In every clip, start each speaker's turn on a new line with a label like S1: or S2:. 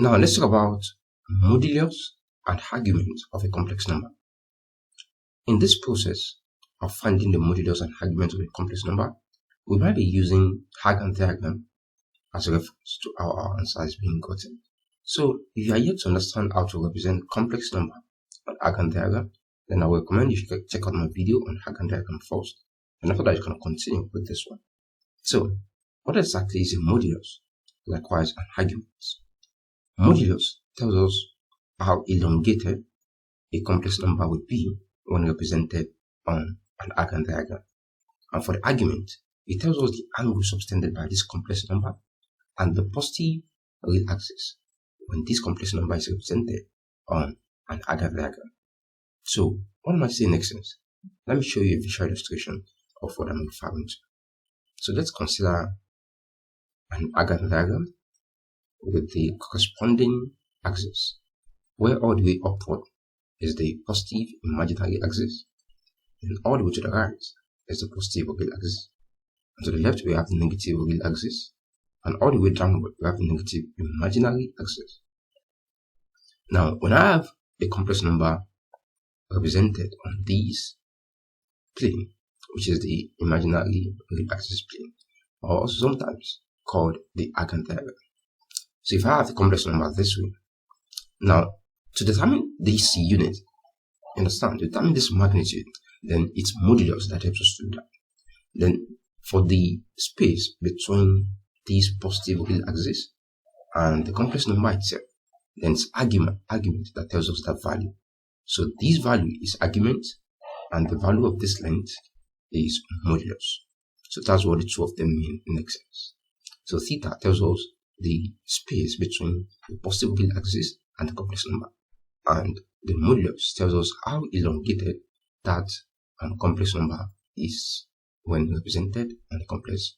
S1: Now let's talk about modulus and argument of a complex number. In this process of finding the modulus and argument of a complex number, we might be using Hagen diagram as a reference to how our answer is being gotten. So if you are yet to understand how to represent complex number on Hagen diagram, then I will recommend you should check out my video on Hagen diagram first, and after that you can continue with this one. So what exactly is a modulus? Likewise an argument. Modulus tells us how elongated a complex number would be when represented on an Hagen diagram. And for the argument, it tells us the angle subtended by this complex number and the positive real axis when this complex number is represented on an Hagen diagram. So what am I saying next sense? Let me show you a visual illustration of what I'm referring to. So let's consider an Hagen diagram with the corresponding axis, where all the way upward is the positive imaginary axis, and all the way to the right is the positive real axis, and to the left we have the negative real axis, and all the way downward we have the negative imaginary axis. Now, when I have a complex number represented on this plane, which is the imaginary real axis plane, or also sometimes called the Hagen diagram. So if I have a complex number this way, now to determine this unit, understand, to determine this magnitude, then it's modulus that helps us to do that. Then for the space between this positive real axis and the complex number itself, then it's argument that tells us that value. So this value is argument, and the value of this length is modulus. So that's what the two of them mean in essence. So theta tells us the space between the positive real axis and the complex number, and the modulus tells us how elongated that complex number is when represented on the complex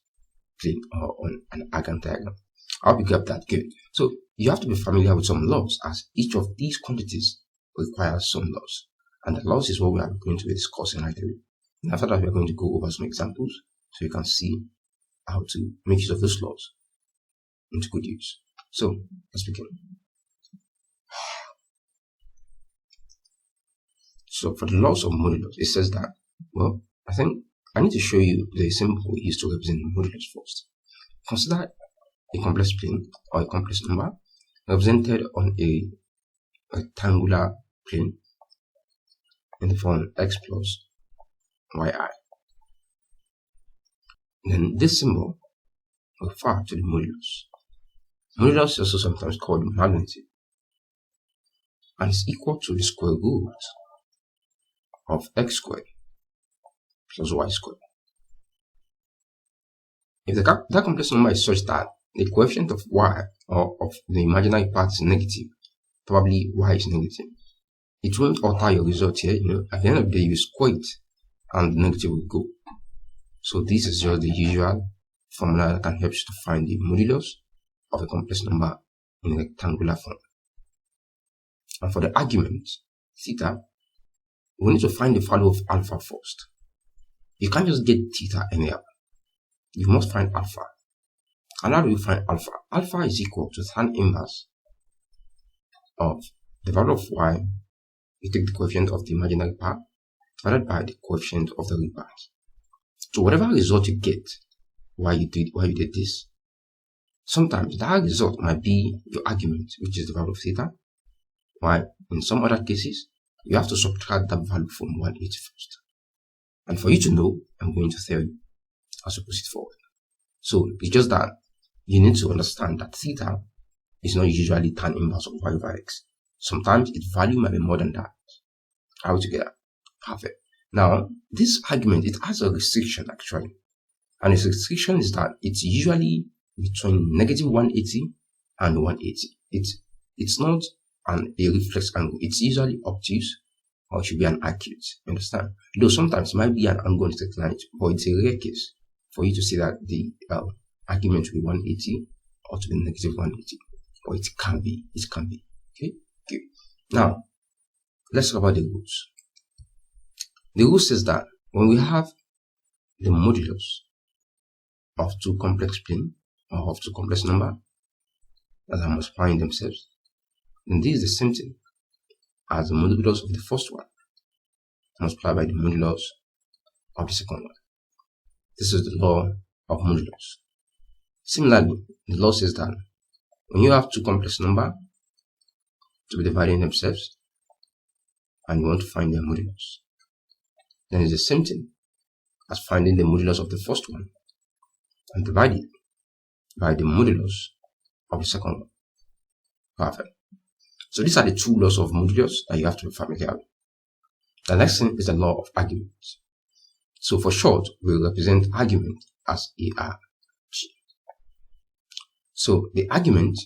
S1: plane or on an Hagen diagram. I hope you get that good. So you have to be familiar with some laws, as each of these quantities requires some laws, and the laws is what we are going to be discussing right away. And after that, we are going to go over some examples so you can see how to make use of those laws into good use. So let's begin. So for the laws of modulus, it says that, well, I think I need to show you the symbol we use to represent modulus first. Consider a complex plane or a complex number represented on a rectangular plane in the form x plus yi. Then this symbol refers to the modulus. Modulus is also sometimes called magnitude, and is equal to the square root of x squared plus y squared. If that complex number is such that the coefficient of y, or of the imaginary part, is negative, probably y is negative, it won't alter your result here. At the end of the day, you square it and the negative will go. So this is just the usual formula that can help you to find the modulus of a complex number in a rectangular form. And for the argument, theta, we need to find the value of alpha first. You can't just get theta anyhow. You must find alpha. And how do we find alpha? Alpha is equal to tan inverse of the value of y. You take the coefficient of the imaginary part divided by the coefficient of the real part. So whatever result you get why you did this, sometimes that result might be your argument, which is the value of theta, while in some other cases you have to subtract that value from 180 first. And for you to know, I'm going to tell you as we proceed forward. So it's just that you need to understand that theta is not usually tan inverse of y over x. Sometimes its value might be more than that. How together? Perfect. Now, this argument, it has a restriction actually. And its restriction is that it's usually between negative 180 and 180. It's not a reflex angle. It's usually obtuse, or it should be an acute. You understand? Though sometimes it might be an angle in straight line, but it's a rare case for you to see that the argument will be 180 or to be negative 180. Or it can be. Okay? Now, let's talk about the rules. The rule says that when we have the modulus of two complex plane or of two complex number that are multiplying themselves, then this is the same thing as the modulus of the first one multiplied by the modulus of the second one. This is the law of modulus. Similarly, the law says that when you have two complex numbers to be dividing themselves and you want to find their modulus, then it's the same thing as finding the modulus of the first one and divide it by the modulus of the second one. Perfect. So these are the two laws of modulus that you have to be familiar with. The next thing is the law of argument. So for short, we'll represent argument as ARG. So the argument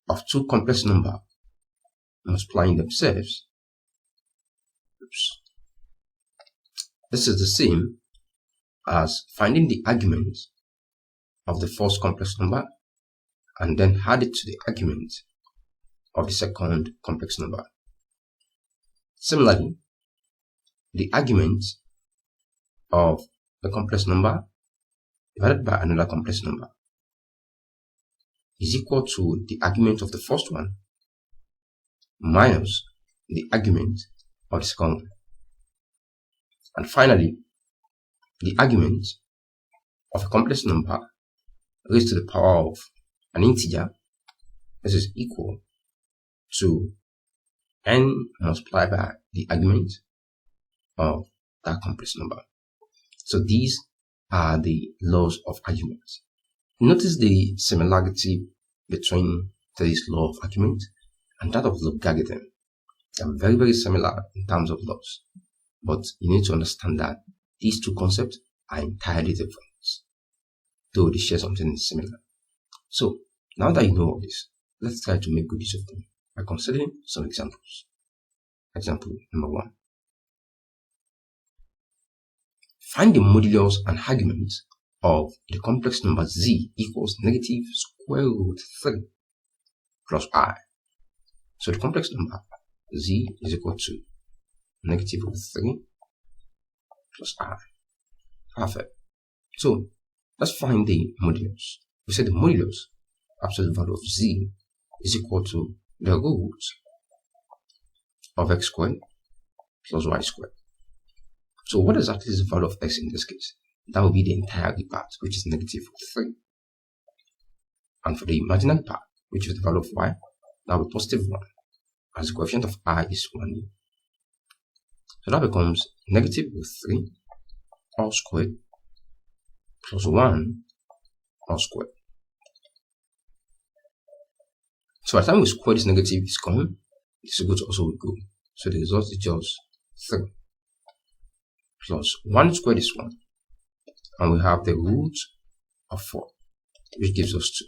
S1: of two complex numbers multiplying themselves, this is the same as finding the argument of the first complex number and then add it to the argument of the second complex number. Similarly, the argument of the complex number divided by another complex number is equal to the argument of the first one minus the argument of the second one. And finally, the argument of a complex number raised to the power of an integer, this is equal to n multiplied by the argument of that complex number. So these are the laws of argument. Notice the similarity between this law of argument and that of logarithm. They are very, very similar in terms of laws, but you need to understand that these two concepts are entirely different, though they share something similar. So now that you know all this, let's try to make good use of them by considering some examples. Example number 1. Find the modulus and argument of the complex number z equals negative square root 3 plus I. So the complex number z is equal to negative root 3 plus I. Perfect. So let's find the modulus. We said the modulus, absolute value of z, is equal to the root of x squared plus y squared. So what exactly is the value of x in this case? That will be the entire part, which is negative 3. And for the imaginary part, which is the value of y, that will be positive 1, as the coefficient of I is 1. So that becomes negative 3 all squared plus 1 all squared. So by the time we square this negative is gone, this is going to also go. So the result is just 3 plus 1 squared is 1. And we have the root of 4, which gives us 2.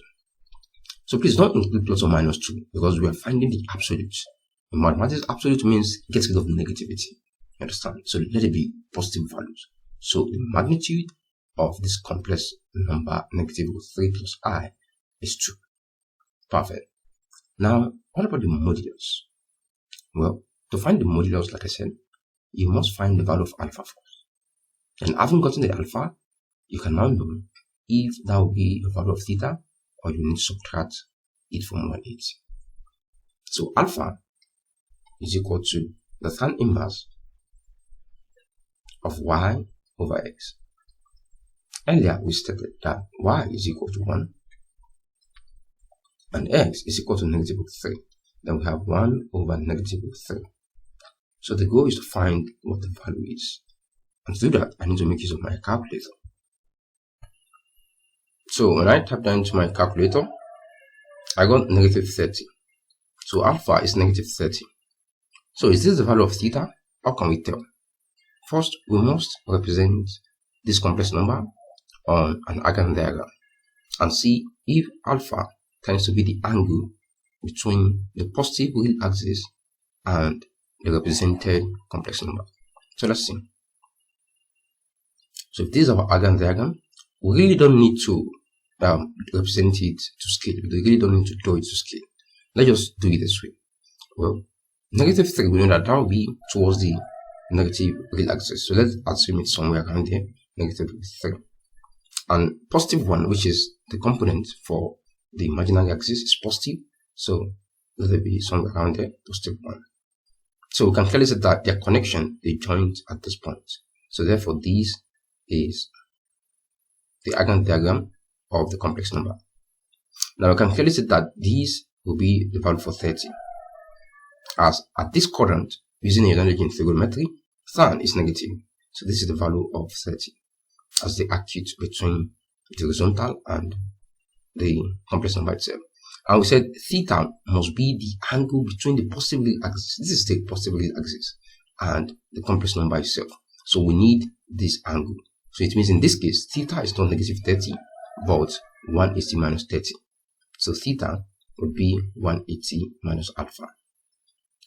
S1: So please don't include plus or minus 2 because we are finding the absolute. In mathematics, absolute means get rid of negativity. You understand? So let it be positive values. So the magnitude of this complex number, negative 3 plus I, is 2. Perfect. Now, what about the modulus? Well, to find the modulus, like I said, you must find the value of alpha first. And having gotten the alpha, you can now know if that will be a value of theta or you need to subtract it from 180. So alpha is equal to the tan inverse of y over x. Earlier we stated that y is equal to 1 and x is equal to negative 3. Then we have 1 over negative 3. So the goal is to find what the value is. And to do that, I need to make use of my calculator. So when I type that into my calculator, I got negative 30. So alpha is negative 30. So is this the value of theta? How can we tell? First, we must represent this complex number on an Argand diagram and see if alpha tends to be the angle between the positive real axis and the represented complex number. So let's see. So if this is our Argand diagram, we really don't need to represent it to scale. We really don't need to draw it to scale. Let's just do it this way. Well, negative 3, we know that will be towards the negative real axis. So let's assume it's somewhere around here, negative 3. And positive 1, which is the component for the imaginary axis, is positive. So let it be somewhere around there, positive 1. So we can clearly say that their connection, they joined at this point. So therefore, this is the argument diagram of the complex number. Now we can clearly say that these will be the value for 30. As at this quadrant, using a analogy in trigonometry, tan is negative. So this is the value of 30 as the acute between the horizontal and the complex number itself. And we said theta must be the angle between the possibility axis. This is the possibility axis and the complex number itself. So we need this angle. So it means in this case, theta is not negative 30, but 180 minus 30. So theta would be 180 minus alpha.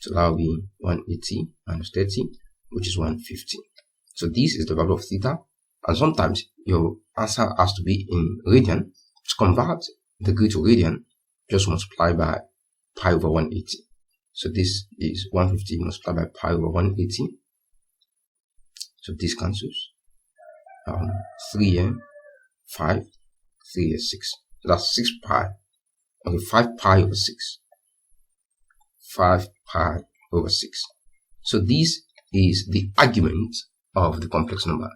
S1: So that will be 180 minus 30, which is 150. So this is the value of theta. And sometimes your answer has to be in radian. To convert degree to radian, just multiply by pi over 180. So this is 150 multiplied by pi over 180. So this cancels. 3 here, 5, 3 here, 6. So that's 6 pi. Okay, 5 pi over 6. 5 pi over 6. So this is the argument of the complex number.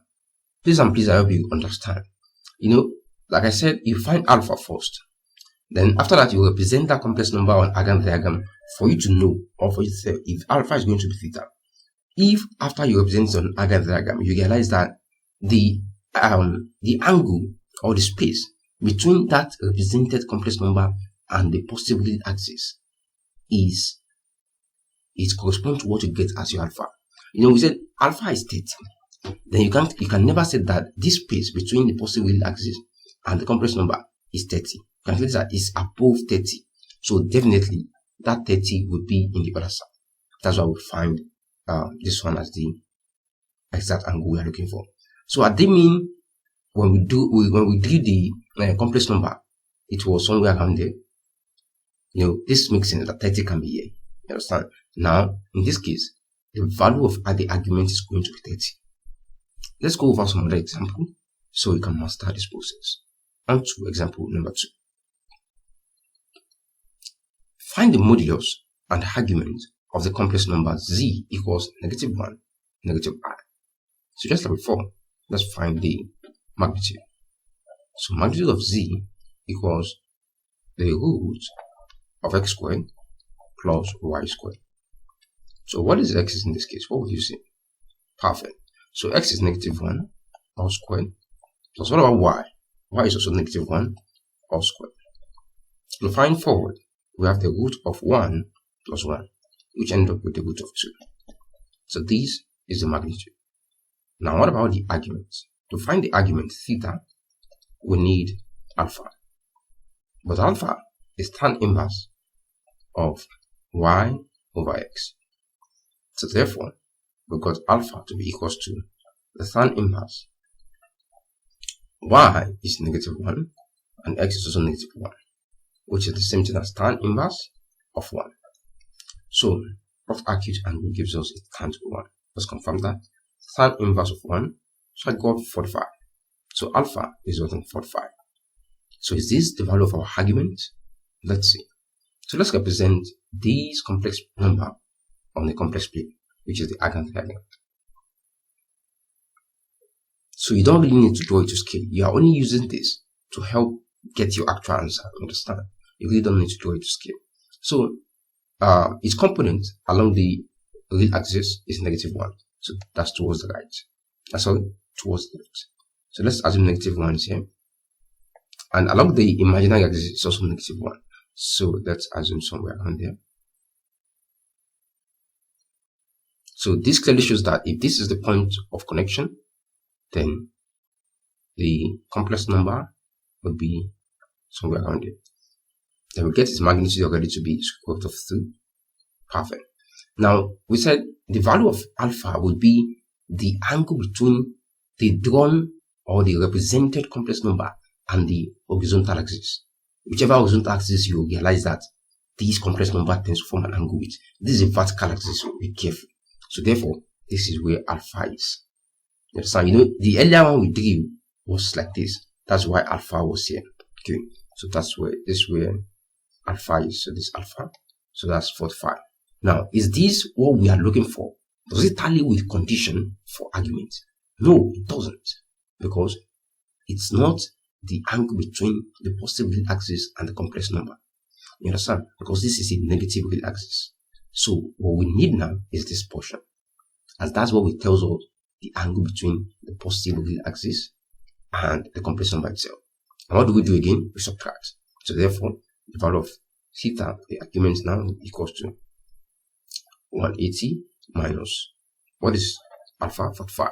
S1: Please and please, I hope you understand. Like I said, you find alpha first. Then after that, you represent that complex number on argument diagram for you to know, or for you to say if alpha is going to be theta. If after you represent it on argument diagram, you realize that the angle or the space between that represented complex number and the possibility axis it corresponds to what you get as your alpha. We said alpha is 30. Then you can never say that this space between the possibility axis and the complex number is 30. You can say that it's above 30. So definitely that 30 would be in the other side. That's why we find this one as the exact angle we are looking for. So at the mean, when we drew the complex number, it was somewhere around there. This makes sense that 30 can be here. You understand? Now, in this case, the value of the argument is going to be 30. Let's go over some other example so we can master this process. On to example number 2. Find the modulus and argument of the complex number z equals -1, -i. So just like before, let's find the magnitude. So magnitude of z equals the root of x squared plus y squared. So what is x in this case? What would you say? Perfect. So x is -1 all squared. Plus what about y? Y is also -1 all squared. To find forward, we have the root of 1 plus 1, which end up with the root of 2. So this is the magnitude. Now what about the argument? To find the argument theta, we need alpha. But alpha is tan inverse of y over x. So therefore, we got alpha to be equals to the tan inverse. Y is -1 and x is also -1, which is the same thing as tan inverse of 1. So what acute angle gives us a tan to 1? Let's confirm that. Tan inverse of 1, so I got 45. So alpha is equal to 45. So is this the value of our argument? Let's see. So let's represent this complex number on the complex plane, which is the argument diagram. So you don't really need to draw it to scale. You are only using this to help get your actual answer. Understand? You really don't need to draw it to scale. So its component along the real axis is -1. So that's towards the right. Towards the left. So let's assume -1 is here. And along the imaginary axis is also -1. So let's assume somewhere around there. So this clearly shows that if this is the point of connection, then the complex number would be somewhere around there. Then we get its magnitude already to be square root of 3. Perfect. Now we said the value of alpha would be the angle between the drawn or the represented complex number and the horizontal axis. Whichever horizontal axis, you realize that this complex number tends to form an angle with. This is a vertical axis, so be careful. So therefore, this is where alpha is. So the earlier one we drew was like this. That's why alpha was here. Okay. So this is where alpha is. So this alpha So that's 45. Now, is this what we are looking for? Does it tally with condition for argument? No, it doesn't, because it's not the angle between the positive real axis and the complex number. You understand? Because this is a negative real axis. So what we need now is this portion, as that's what it tells us the angle between the positive real axis and the complex number itself. And what do we do again? We subtract. So therefore, the value of theta, the argument now, equals to 180 minus, what is alpha? 45.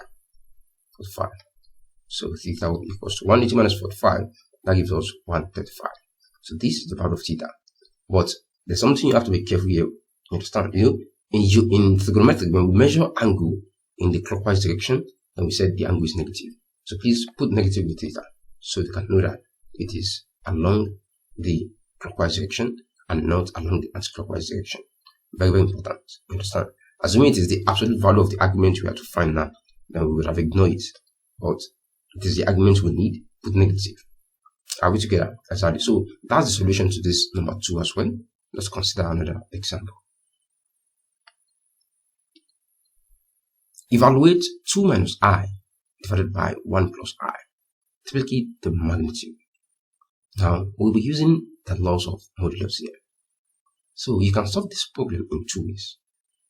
S1: So theta will be equals to 180 minus 45. That gives us 135. So this is the value of theta. But there's something you have to be careful here. You understand? In trigonometry, when we measure angle in the clockwise direction, then we said the angle is negative. So please put negative with theta, so you can know that it is along the clockwise direction and not along the anti-clockwise direction. Very, very important. You understand? Assuming it is the absolute value of the argument we have to find now, then we would have ignored it. But it is the argument we need, put negative. Are we together? Exactly. So that's the solution to this number 2 as well. Let's consider another example. Evaluate 2 minus I divided by 1 plus I. Typically the magnitude. Now we'll be using the laws of modulus here. So you can solve this problem in 2 ways.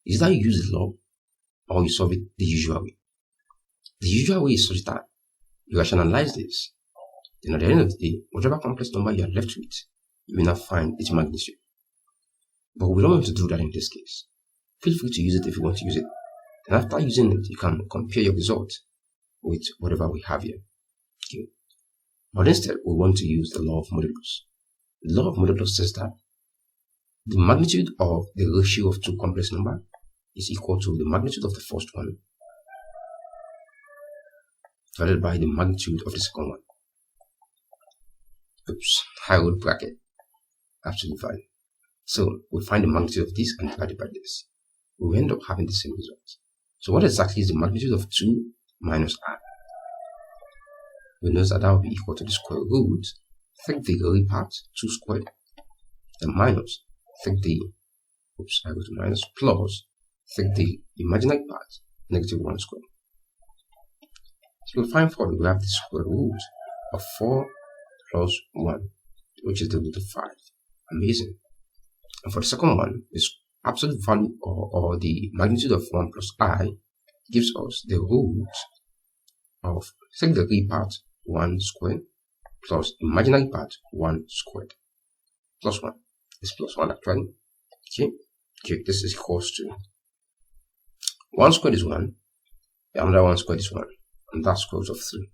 S1: Is that you use the law, or you solve it the usual way. The usual way is such that you rationalize this. Then at the end of the day, whatever complex number you are left with, you will now find its magnitude. But we don't want to do that in this case. Feel free to use it if you want to use it. And after using it, you can compare your result with whatever we have here. Okay. But instead, we want to use the law of modulus. The law of modulus says that the magnitude of the ratio of 2 complex numbers is equal to the magnitude of the first one divided by the magnitude of the second one. Oops, I would bracket. Absolutely fine. So we find the magnitude of this and divide it by this. We end up having the same result. So what exactly is the magnitude of 2 minus I? We know that will be equal to the square root, take the real part, 2 squared, then minus, take the, oops, I go to minus, plus, take the imaginary part, negative 1 squared. So we'll find for it, we have the square root of 4 plus 1, which is the root of 5. Amazing. And for the second one, this absolute value or the magnitude of 1 plus I gives us the root of, take the real part, 1 squared, plus imaginary part, 1 squared, plus 1. It's plus 1 actually. Okay, this is equals to 1 squared is 1, another 1 squared is 1, and that's square root of 3.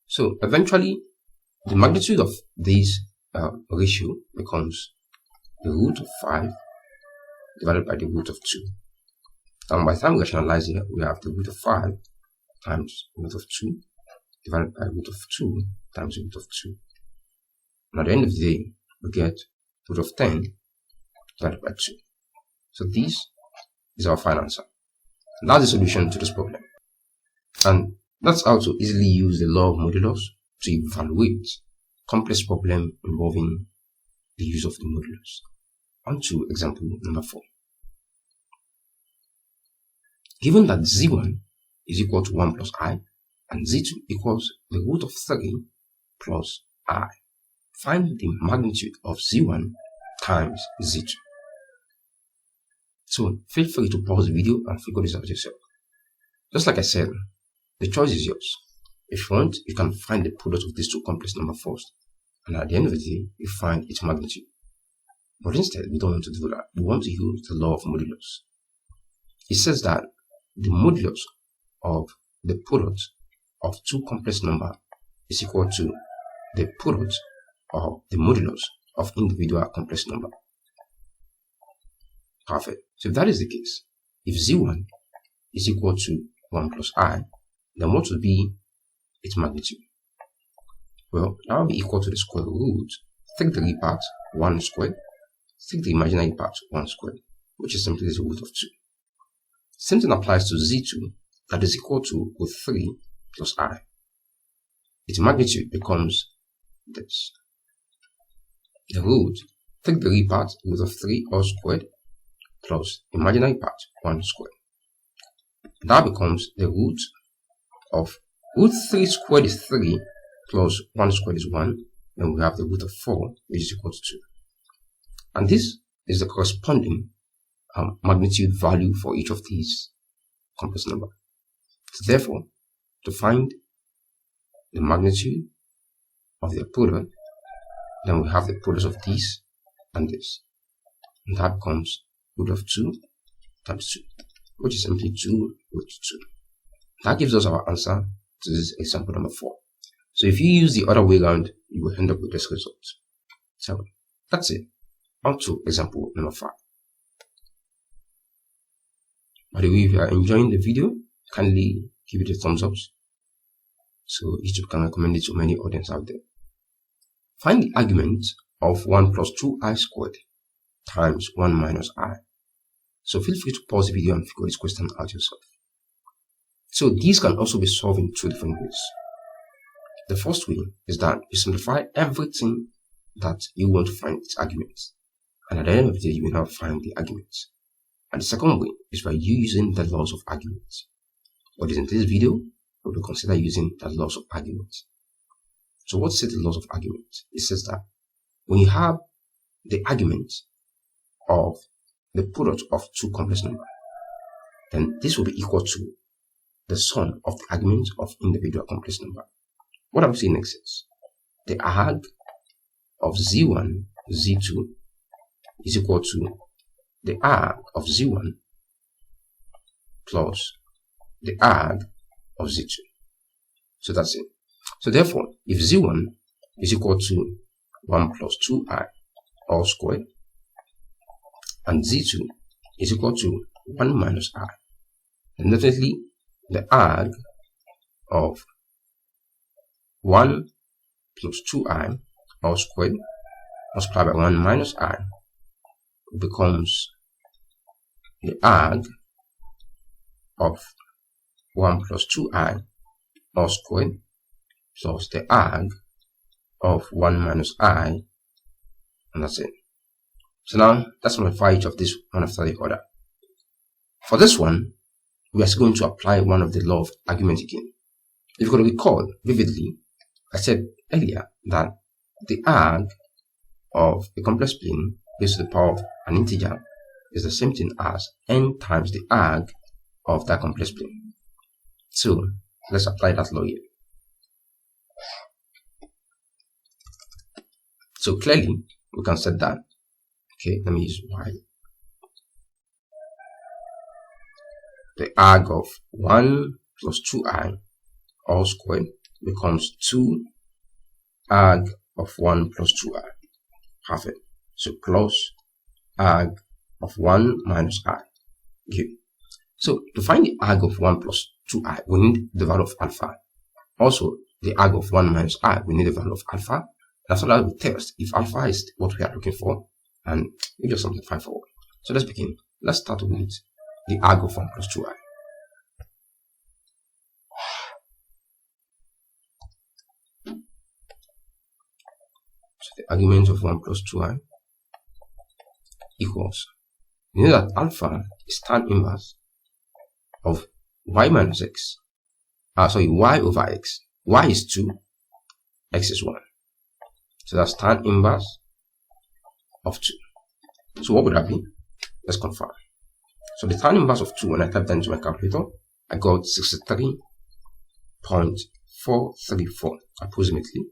S1: So eventually, the magnitude of this ratio becomes the root of 5 divided by the root of 2. And by the time we rationalize it, we have the root of 5 times root of 2 divided by root of 2 times root of 2. And at the end of the day, we get root of 10 divided by 2. So this is our final answer. And that's the solution to this problem. And that's how to easily use the law of modulus to evaluate complex problem involving the use of the modulus. On to example number 4. Given that z1 is equal to 1 plus I and z2 equals the root of 3 plus I, find the magnitude of z1 times z2. So feel free to pause the video and figure this out yourself. Just like I said, the choice is yours. If you want, you can find the product of these two complex numbers first, and at the end of the day, you find its magnitude. But instead, we don't want to do that. We want to use the law of modulus. It says that the modulus of the product of two complex numbers is equal to the product of the modulus of individual complex number. Perfect. So if that is the case, if z1 is equal to 1 plus I, then what would be its magnitude? Well, that will be equal to the square root. Take the real part, 1 squared. Take the imaginary part, 1 squared, which is simply the root of 2. Same thing applies to z2, that is equal to root 3 plus I. Its magnitude becomes this. The root, take the real part, root of 3 all squared, plus imaginary part 1 squared. That becomes the root of root 3 squared is 3 plus 1 squared is 1. And we have the root of 4, which is equal to 2. And this is the corresponding magnitude value for each of these complex numbers. So therefore, to find the magnitude of their product, then we have the product of this and this. And that becomes root of 2 times 2, which is simply 2 root 2. That gives us our answer to this example number 4. So if you use the other way around, you will end up with this result. So that's it. On to example number 5. By the way, if you are enjoying the video, kindly give it a thumbs up so YouTube can recommend it to many audience out there. Find the argument of 1 plus 2i squared times 1 minus i. So feel free to pause the video and figure this question out yourself. So these can also be solved in 2 different ways. The first way is that you simplify everything that you want to find its arguments, and at the end of the day, you will now find the arguments. And the second way is by you using the laws of arguments. But in this video, we will consider using the laws of arguments. So what says the laws of arguments? It says that when you have the argument of the product of 2 complex numbers, then this will be equal to the sum of the arguments of individual complex number. What I'm saying next is the arg of z1, z2 is equal to the arg of z1 plus the arg of z2. So that's it. So therefore, if z1 is equal to 1 plus 2i all squared, and z2 is equal to 1 minus i, then definitely the arg of 1 plus 2i all squared multiplied by 1 minus I becomes the arg of 1 plus 2i all squared plus the arg of 1 minus I, and that's it. So now let's simplify each of this one after the other. For this one, we are going to apply one of the law of argument again. If you could recall vividly, I said earlier that the arg of a complex plane raised to the power of an integer is the same thing as n times the arg of that complex plane. So let's apply that law here. So clearly we can set that. Okay, let me use y. The arg of 1 plus 2i all squared becomes 2 arg of 1 plus 2i. Perfect. So plus arg of 1 minus i. Okay. So to find the arg of 1 plus 2i, we need the value of alpha. Also, the arg of 1 minus i, we need the value of alpha. After that, we test if alpha is what we are looking for, and we just simplify forward. So let's begin. Let's start with the arg of 1 plus 2i. So the argument of 1 plus 2i equals, you know that alpha is tan inverse of y minus x. Y over x. Y is 2, x is 1. So that's tan inverse of 2. So what would that be? Let's confirm. So the tan inverse of 2, when I type that into my calculator, I got 63.434 approximately.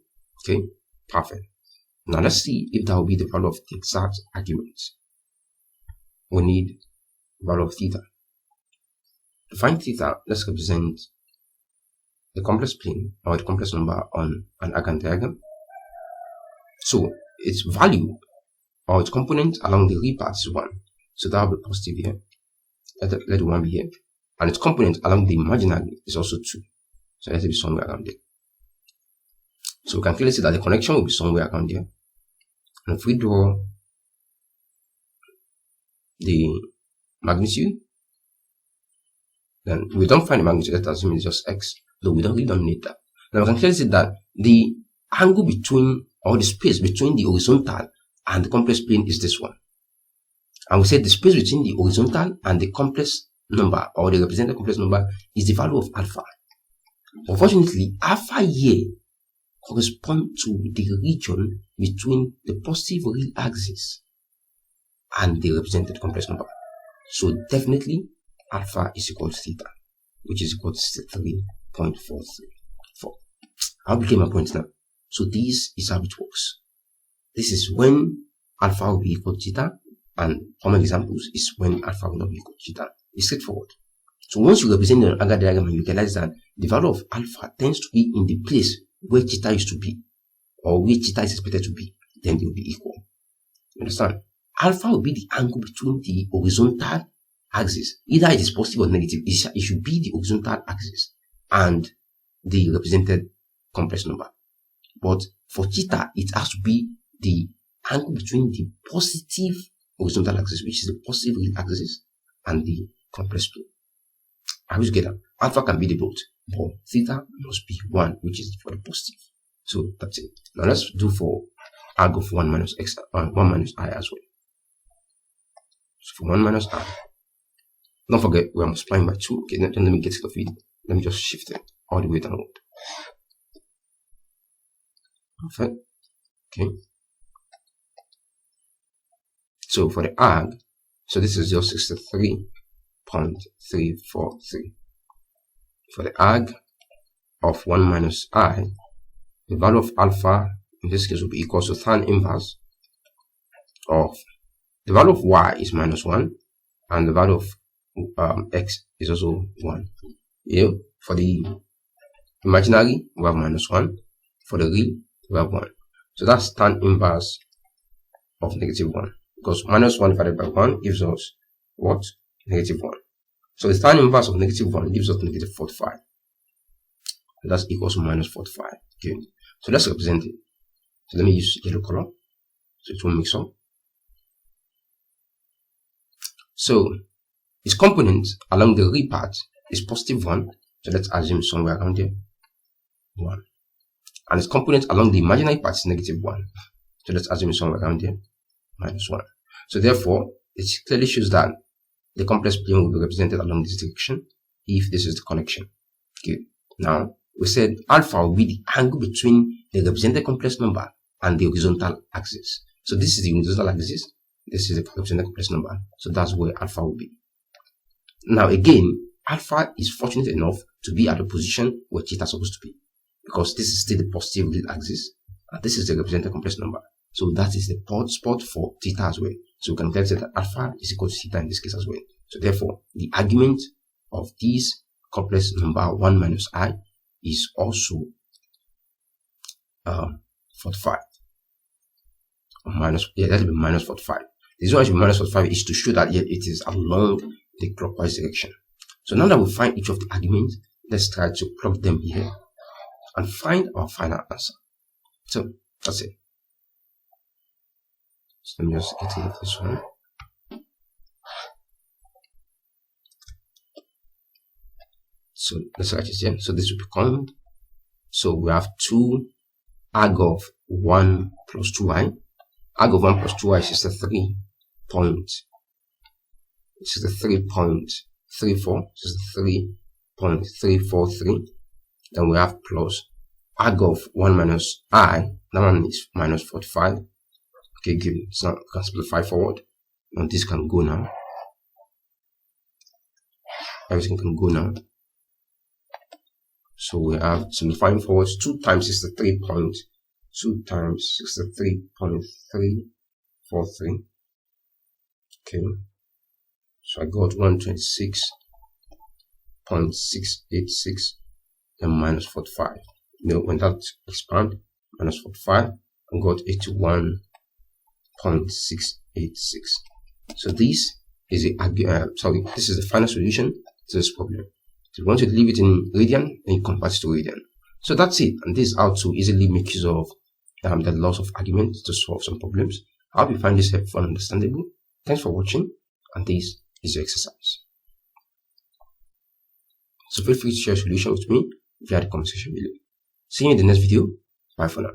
S1: Okay, perfect. Now let's see if that will be the value of the exact argument. We need the value of theta. To find theta, let's represent the complex plane or the complex number on an argand diagram. So its value or its component along the real part is 1. So that will be positive here. Let the 1 be here. And its component along the imaginary is also 2. So let it be somewhere around there. So we can clearly see that the connection will be somewhere around here. And if we draw the magnitude, then we don't find the magnitude. Let's assume it's just x, though we don't need that. Now we can clearly see that the angle between, or the space between the horizontal and the complex plane is this one. And we said the space between the horizontal and the complex number, or the represented complex number, is the value of alpha. Unfortunately, alpha here corresponds to the region between the positive real axis and the represented complex number. So definitely alpha is equal to theta, which is equal to 3.434. I'll begin my point now. So this is how it works. This is when alpha will be equal to theta, and common examples is when alpha will not be equal to theta. It's straightforward. So once you represent the angle diagram, you realize that the value of alpha tends to be in the place where theta used to be, or where theta is expected to be, then they will be equal. You understand? Alpha will be the angle between the horizontal axis. Either it is positive or negative, it should be the horizontal axis and the represented complex number. But for theta, it has to be the angle between the positive horizontal axis, which is the positive real axis, and the complex two. I will get that. Alpha can be the both, but theta must be 1, which is for the positive. So that's it. Now let's do for arg of 1 minus x, 1 minus I as well. So for 1 minus I, don't forget we are multiplying by 2. Okay, then let me get to the video. Let me just shift it all the way downward. Perfect. Okay. So for the arg, so this is just 63.343. For the arg of 1 minus I, the value of alpha in this case will be equal to tan inverse of the value of y is minus 1, and the value of x is also 1. Here, for the imaginary, we have minus 1. For the real, we have 1. So that's tan inverse of negative 1. Because minus 1 divided by 1 gives us what? Negative 1. So the tan inverse of negative 1 gives us negative 45. And that's equals to minus 45. Okay. So let's represent it. So let me use yellow color so it won't mix up. So its component along the real part is positive 1. So let's assume somewhere around here 1. And its component along the imaginary part is negative 1. So let's assume somewhere around here minus 1. So therefore, it clearly shows that the complex plane will be represented along this direction if this is the connection. Okay. Now, we said alpha will be the angle between the represented complex number and the horizontal axis. So this is the horizontal axis. This is the represented complex number. So that's where alpha will be. Now again, alpha is fortunate enough to be at the position where theta is supposed to be, because this is still the positive real axis, and this is the represented complex number. So that is the spot for theta as well. So we can tell that alpha is equal to theta in this case as well. So therefore, the argument of this complex number 1 minus I is also 45. That will be minus 45. The reason why it should be minus 45 is to show that it is along the clockwise direction. So now that we find each of the arguments, let's try to plug them here and find our final answer. So that's it. So let me just get rid of this one. So let's write it here. So this will become, so we have 2 arg of 1 plus 2i. Arg of 1 plus 2i is 63.343. Then we have plus arg of 1 minus I. That one is minus 45. Okay, good. So now we can simplify forward. Now this can go now. Everything can go now. So we have simplifying forward 2 times 63.2 times 63.343. Okay. So I got 126.686 and minus 45. You know, when that expand, minus 45, I got 81.686. So this is this is the final solution to this problem. So if you want to leave it in radian, then you convert it to radian. So that's it. And this is how to easily make use of the laws of argument to solve some problems. I hope you find this helpful and understandable. Thanks for watching, and this is your exercise. So feel free to share a solution with me via the comment section below. See you in the next video. Bye for now.